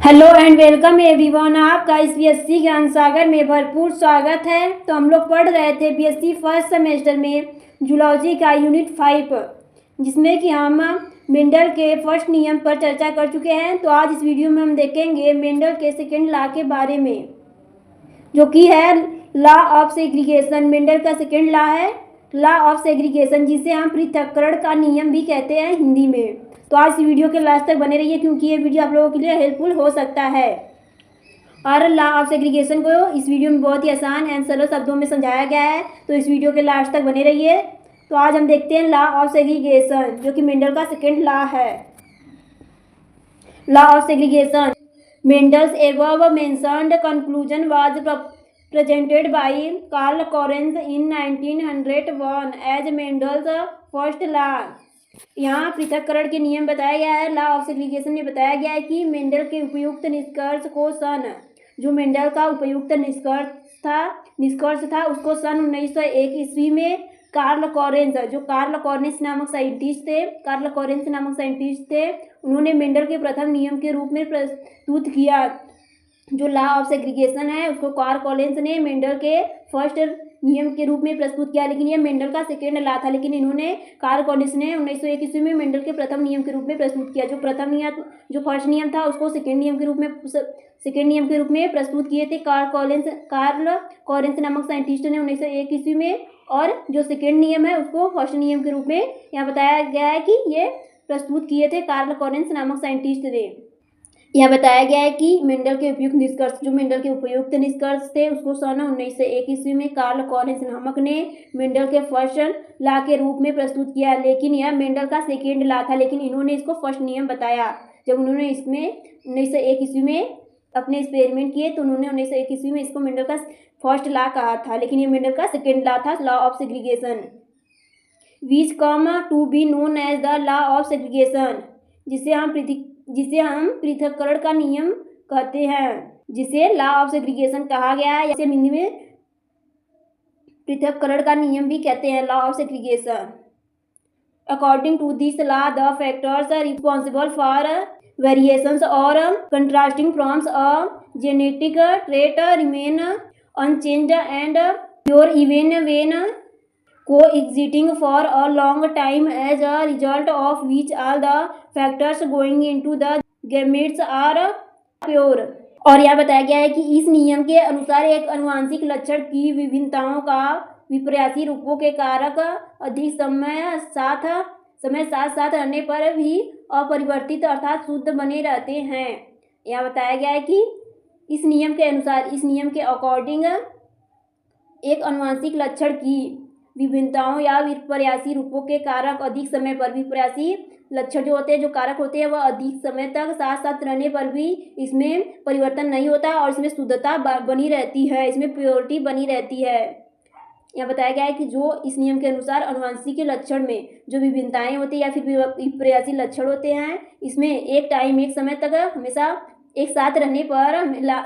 Hello and welcome everyone. आपका इस BSc ज्ञान सागर में भरपूर स्वागत है। तो हम लोग पढ़ रहे थे बीएससी फर्स्ट सेमेस्टर में जूलॉजी का यूनिट 5, जिसमें कि हम मेंडल के फर्स्ट नियम पर चर्चा कर चुके हैं। तो आज इस वीडियो में हम देखेंगे मेंडल के सेकेंड लॉ के बारे में, जो कि है लॉ ऑफ सेग्रीगेशन। मेंडल का सेकेंड लॉ है लॉ ऑफ सेग्रीगेशन, जिसे हम पृथक्करण का नियम भी कहते हैं हिंदी में। तो आज इस वीडियो के लास्ट तक बने रहिए, क्योंकि ये वीडियो आप लोगों के लिए हेल्पफुल हो सकता है। और लॉ ऑफ सेग्रीगेशन को इस वीडियो में बहुत ही आसान एंड सरल शब्दों में समझाया गया है, तो इस वीडियो के लास्ट तक बने रहिए। तो आज हम देखते हैं लॉ ऑफ सेग्रीगेशन, जो कि मेंडल का सेकेंड लॉ है। Law of segregation. Mendel's above mentioned conclusion was presented by Karl Lorenz in 1901 as Mendel's first law। यहाँ पृथक्करण के नियम बताया गया है। लॉ ऑफ सेग्रीगेशन में बताया गया है कि मेंडल के उपयुक्त निष्कर्ष को जो मेंडल का उपयुक्त निष्कर्ष था उसको सन 1901 ईस्वी में कार्ल कॉरेंस नामक साइंटिस्ट थे, उन्होंने मेंडल के प्रथम नियम के रूप में प्रस्तुत किया। जो लॉ ऑफ सेग्रीगेशन है उसको कार्ल कॉरेंस ने मेंडल के फर्स्ट नियम के रूप में प्रस्तुत किया, लेकिन यह मेंडल का सेकेंड लॉ था। लेकिन इन्होंने कार्ल कॉरेंस ने 1901 ईस्वी में मेंडल के प्रथम नियम के रूप में प्रस्तुत किया। जो फर्स्ट नियम था उसको सेकेंड नियम के रूप में प्रस्तुत किए थे कार्ल कॉरेंस नामक साइंटिस्ट ने 1901 ईस्वी में। और जो सेकेंड नियम है उसको फर्स्ट नियम के रूप में यहाँ बताया गया है कि ये प्रस्तुत किए थे कार्ल कॉरेंस नामक साइंटिस्ट ने। यह बताया गया है कि मेंडल के उपयुक्त निष्कर्ष थे उसको सन 1901 ईस्वी में कार्ल कॉरेंस नामक ने मेंडल के फर्स्ट लॉ के रूप में प्रस्तुत किया, लेकिन यह मेंडल का सेकेंड लॉ था। लेकिन इन्होंने इसको फर्स्ट नियम बताया। जब उन्होंने इसमें 1901 ईस्वी में अपने एक्सपेरिमेंट किए तो उन्होंने 1901 ईस्वी में इसको मेंडल का फर्स्ट लॉ कहा था, लेकिन ये मेंडल का सेकेंड लॉ था, law of segregation, which come to be known as the law of segregation, जिसे हम पृथक्करण का नियम कहते हैं, जिसे लॉ ऑफ सेग्रीगेशन कहा गया है। या हिंदी में पृथक्करण का नियम भी कहते हैं, law of segregation. According to this law the factors responsible for variations और contrasting from a genetic trait remain unchanged and pure even when coexisting for a long time, as a result of which all the factors going into the gametes are pure। और यह बताया गया है कि इस नियम के अनुसार एक अनुवांशिक लक्षण की विभिन्नताओं का विपर्यासी रूपों के कारक अधिक समय साथ रहने पर भी अपरिवर्तित अर्थात शुद्ध बने रहते हैं। यह बताया गया है कि इस नियम के अकॉर्डिंग एक अनुवांशिक लक्षण की विभिन्नताओं या विपर्यासी रूपों के कारक अधिक समय पर, विपर्यासी लक्षण जो होते हैं, जो कारक होते हैं, वह अधिक समय तक साथ रहने पर भी इसमें परिवर्तन नहीं होता और इसमें शुद्धता बनी रहती है, इसमें प्योरिटी बनी रहती है। यह बताया गया है कि जो इस नियम के अनुसार अनुवांशिक लक्षण में जो विभिन्नताएं होती हैं या फिर विपर्यासी लक्षण होते हैं, इसमें एक समय तक हमेशा एक साथ रहने पर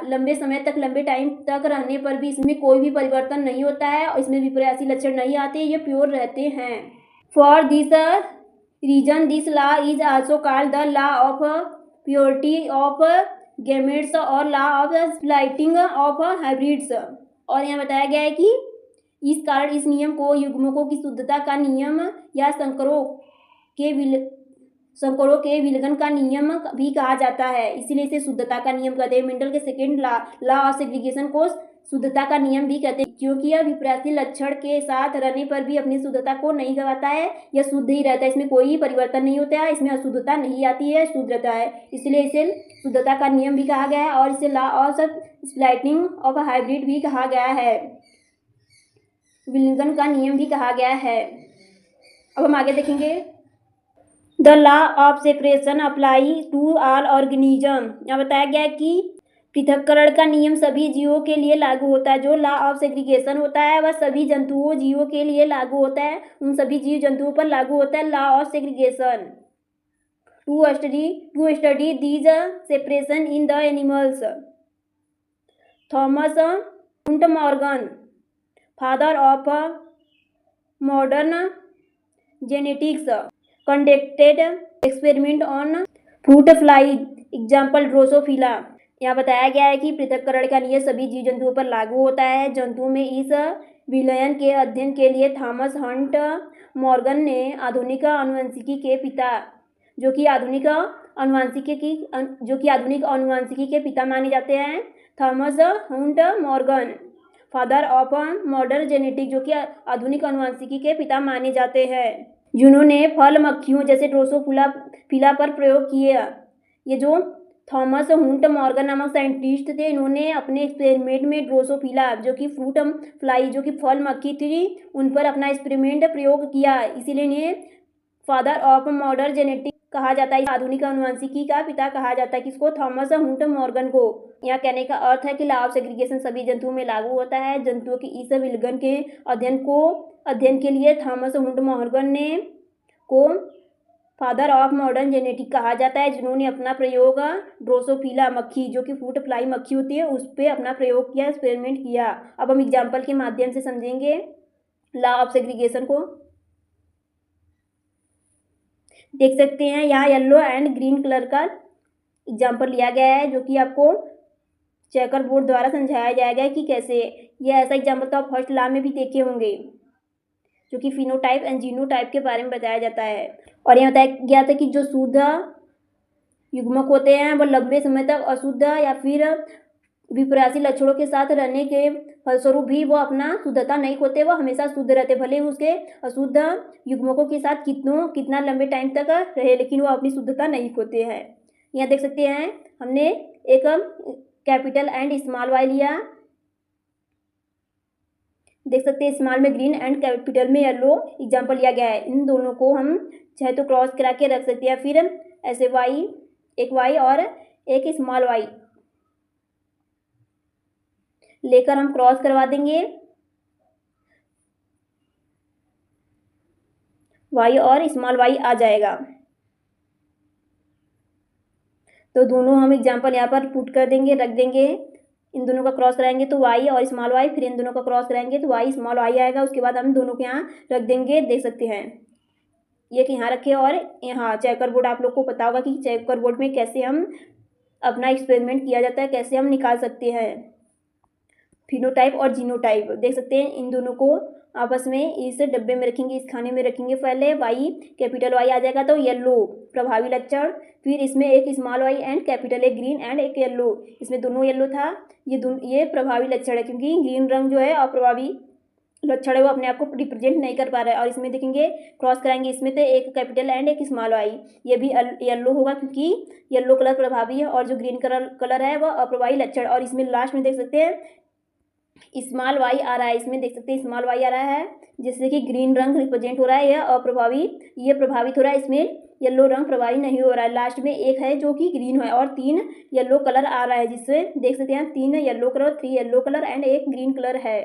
लंबे टाइम तक रहने पर भी इसमें कोई भी परिवर्तन नहीं होता है और इसमें विपर्यासी लक्षण नहीं आते, ये प्योर रहते हैं। For this reason this law is also called the law of purity of gametes और law of splitting of hybrids. और यहाँ बताया गया है कि इस कारण इस नियम को युग्मकों की शुद्धता का नियम या संकरों के विलगन का नियम भी कहा जाता है, इसीलिए इसे शुद्धता का नियम कहते हैं। मेंडल के सेकेंड लॉ ऑफ सेग्रीगेशन को शुद्धता का नियम भी कहते हैं, क्योंकि यह विपर्यासी लक्षण के साथ रहने पर भी अपनी शुद्धता को नहीं गंवाता है, यह शुद्ध ही रहता है, इसमें कोई परिवर्तन नहीं होता है, इसमें अशुद्धता नहीं आती है, शुद्ध रहता है, इसलिए इसे शुद्धता का नियम भी कहा गया है और इसे law of splitting of hybrid भी कहा गया है, विलगन का नियम भी कहा गया है। अब हम आगे देखेंगे। The law of separation apply to all organism. यहाँ बताया गया है कि पृथक्करण का नियम सभी जीवों के लिए लागू होता है। जो लॉ ऑफ सेग्रीगेशन होता है वह सभी जीवों के लिए लागू होता है, उन सभी जंतुओं पर लागू होता है law of segregation. To study these separation in the animals, Thomas Hunt Morgan, father of modern genetics, conducted experiment on fruit fly example drosophila. यहाँ बताया गया है कि पृथक्करण का नियम सभी जीव जंतुओं पर लागू होता है। जंतुओं में इस विलयन के अध्ययन के लिए थॉमस हंट मॉर्गन ने आधुनिक आनुवंशिकी के पिता जो कि आधुनिक आनुवंशिकी के पिता माने जाते हैं, Thomas Hunt Morgan, father of modern genetic, जो कि आधुनिक आनुवंशिकी के पिता माने जाते हैं, जिन्होंने फल मक्खियों जैसे ड्रोसोफिला पर प्रयोग किए। ये जो थॉमस हंट मॉर्गन नामक साइंटिस्ट थे, इन्होंने अपने एक्सपेरिमेंट में ड्रोसोफिला जो कि फ्रूट फ्लाई जो कि फल मक्खी थी, उन पर अपना एक्सपेरिमेंट प्रयोग किया। इसीलिए इन्हें फादर ऑफ मॉडर्न जेनेटिक कहा जाता है, आधुनिक आनुवंशिकी का पिता कहा जाता है। किसको? थॉमस हंट मॉर्गन को। यहाँ कहने का अर्थ है कि लॉ ऑफ सेग्रीगेशन सभी जंतुओं में लागू होता है। जंतुओं की इस विलयन के अध्ययन के लिए थॉमस हंट मॉर्गन को फादर ऑफ मॉडर्न जेनेटिक कहा जाता है, जिन्होंने अपना प्रयोग ड्रोसोफिला मक्खी जो कि फ्रूट फ्लाई मक्खी होती है उस पर अपना प्रयोग किया, एक्सपेरिमेंट किया। अब हम एग्जाम्पल के माध्यम से समझेंगे लॉ ऑफ सेग्रीगेशन को। देख सकते हैं यहाँ येलो एंड ग्रीन कलर का एग्जाम्पल लिया गया है, जो कि आपको चेकर बोर्ड द्वारा समझाया जाएगा कि कैसे। यह ऐसा एग्जाम्पल तो आप फर्स्ट लॉ में भी देखे होंगे, जो कि फिनोटाइप एंड जीनोटाइप के बारे में बताया जाता है। और यह बताया गया था कि जो शुद्ध युग्मक होते हैं वह लंबे समय तक अशुद्ध या फिर विपरासी लक्षणों के साथ रहने के फलस्वरूप भी वो अपना शुद्धता नहीं खोते, वह हमेशा शुद्ध रहते, भले उसके अशुद्ध युग्मकों के साथ कितना लंबे टाइम तक रहे, लेकिन वो अपनी शुद्धता नहीं खोते हैं। यहाँ देख सकते हैं हमने एक कैपिटल एंड स्मॉल वाई लिया, देख सकते हैं स्मॉल में ग्रीन एंड कैपिटल में येलो एग्जाम्पल लिया गया है। इन दोनों को हम चाहे तो क्रॉस करा के रख सकते हैं, फिर ऐसे वाई, एक वाई और एक स्मॉल वाई लेकर हम क्रॉस करवा देंगे, वाई और स्मॉल वाई आ जाएगा। तो दोनों हम एग्जाम्पल यहाँ पर पुट कर देंगे, रख देंगे। इन दोनों का क्रॉस कराएंगे तो वाई और स्मॉल वाई, फिर इन दोनों का क्रॉस कराएंगे तो वाई स्मॉल वाई आएगा। उसके बाद हम दोनों के यहाँ रख देंगे। देख सकते हैं ये कि यहाँ रखे, और यहाँ चेकर बोर्ड आप लोग को पता होगा कि चेकर बोर्ड में कैसे हम अपना एक्सपेरिमेंट किया जाता है, कैसे हम निकाल सकते हैं फिनोटाइप और जीनोटाइप। देख सकते हैं इन दोनों को आपस में इस डब्बे में रखेंगे, इस खाने में रखेंगे। पहले वाई कैपिटल वाई आ जाएगा तो येलो प्रभावी लक्षण, फिर इसमें एक स्मॉल वाई एंड कैपिटल, एक ग्रीन एंड एक येलो, इसमें दोनों येलो था। ये प्रभावी लक्षण है, क्योंकि ग्रीन रंग जो है अप्रभावी लक्षण है, वो अपने आप को रिप्रेजेंट नहीं कर पा रहा है। और इसमें देखेंगे क्रॉस कराएंगे, इसमें तो एक कैपिटल एंड एक स्मॉल वाई, ये भी येलो होगा क्योंकि येलो कलर प्रभावी है, और जो ग्रीन कलर है वह अप्रभावी लक्षण। और इसमें लास्ट में देख सकते हैं स्मॉल वाई आ रहा है, इसमें देख सकते हैं स्मॉल वाई आ रहा है, जिससे कि ग्रीन रंग रिप्रेजेंट हो रहा है, यह अप्रभावी, ये प्रभावित हो रहा है, इसमें येलो रंग प्रभावी नहीं हो रहा है। लास्ट में एक है जो कि ग्रीन है और 3 येलो कलर आ रहा है, जिससे देख सकते हैं 3 yellow colour, 3 yellow colour and एक ग्रीन कलर है।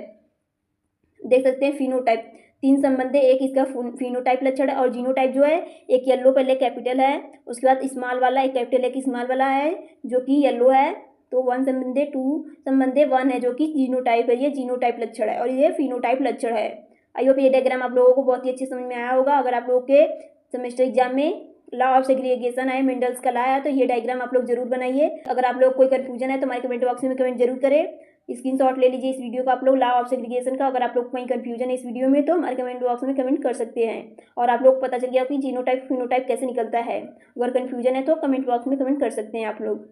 देख सकते हैं फिनोटाइप 3 संबंध है, एक इसका फिनोटाइप लक्षण है, और जीनोटाइप जो है एक येलो पहले कैपिटल है, उसके बाद स्मॉल वाला एक कैपिटल एक स्मॉल वाला है जो कि येलो है, तो 1 संबंधे 2 संबंधे 1 है जो कि जीनोटाइप है, ये जीनोटाइप लक्षण है, और ये फिनोटाइप लक्षण है। आई होप ये डायग्राम आप लोगों को बहुत ही अच्छे समझ में आया होगा। अगर आप लोगों के सेमेस्टर एग्जाम में लॉ ऑफ सेग्रीगेशन है, मेंडल्स का लॉ है, तो ये डायग्राम आप लोग जरूर बनाइए। अगर आप लोग कोई कंफ्यूजन है तो हमारे कमेंट बॉक्स में कमेंट जरूर करें, स्क्रीनशॉट ले लीजिए इस वीडियो का आप लोग लॉ ऑफ सेग्रीगेशन का। अगर आप लोग को कहीं कंफ्यूजन है इस वीडियो में तो हमारे कमेंट बॉक्स में कमेंट कर सकते हैं, और आप लोग को पता चल गया कि जीनोटाइप फिनोटाइप कैसे निकलता है। अगर कंफ्यूजन है तो कमेंट बॉक्स में कमेंट कर सकते हैं आप लोग।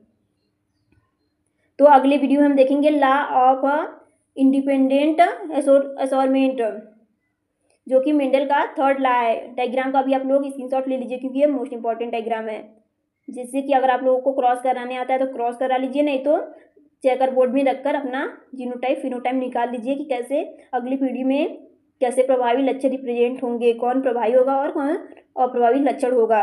तो अगले वीडियो में हम देखेंगे लॉ ऑफ इंडिपेंडेंट असोर्टमेंट, जो कि मेंडल का 3rd लॉ है। डायग्राम का भी आप लोग स्क्रीनशॉट ले लीजिए क्योंकि ये मोस्ट इंपॉर्टेंट डायग्राम है, जिससे कि अगर आप लोगों को क्रॉस कराने आता है तो क्रॉस करा लीजिए, नहीं तो चेकर बोर्ड में रखकर अपना जीनोटाइप फिनोटाइप निकाल लीजिए कि कैसे अगली पीढ़ी में कैसे प्रभावी लक्षण रिप्रेजेंट होंगे, कौन प्रभावी होगा और कौन अप्रभावी लक्षण होगा।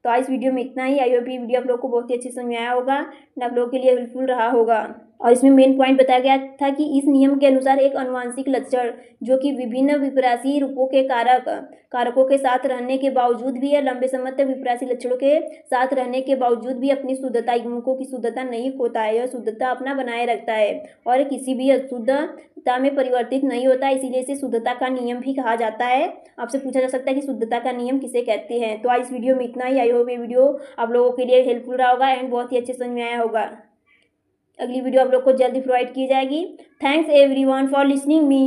तो आज वीडियो में इतना ही। आई होप ये वीडियो आप लोग को बहुत ही अच्छे समझ में आया होगा, आप लोगों के लिए हेल्पफुल रहा होगा। और इसमें मेन पॉइंट बताया गया था कि इस नियम के अनुसार एक आनुवंशिक लक्षण जो कि विभिन्न विपरासी रूपों के कारकों के साथ रहने के बावजूद भी या लंबे समय तक विपरासी लक्षणों के साथ रहने के बावजूद भी अपनी शुद्धता युग्मकों की शुद्धता नहीं खोता है। यह शुद्धता अपना बनाए रखता है और किसी भी अशुद्धता में परिवर्तित नहीं होता, इसीलिए इसे शुद्धता का नियम भी कहा जाता है। आपसे पूछा जा सकता है कि शुद्धता का नियम किसे कहते हैं। तो आज इस वीडियो में इतना ही। आई होप ये वीडियो आप लोगों के लिए हेल्पफुल रहा होगा एंड बहुत ही अच्छे समझ में आया होगा। अगली वीडियो आप लोग को जल्दी प्रोवाइड की जाएगी। Thanks everyone for listening me.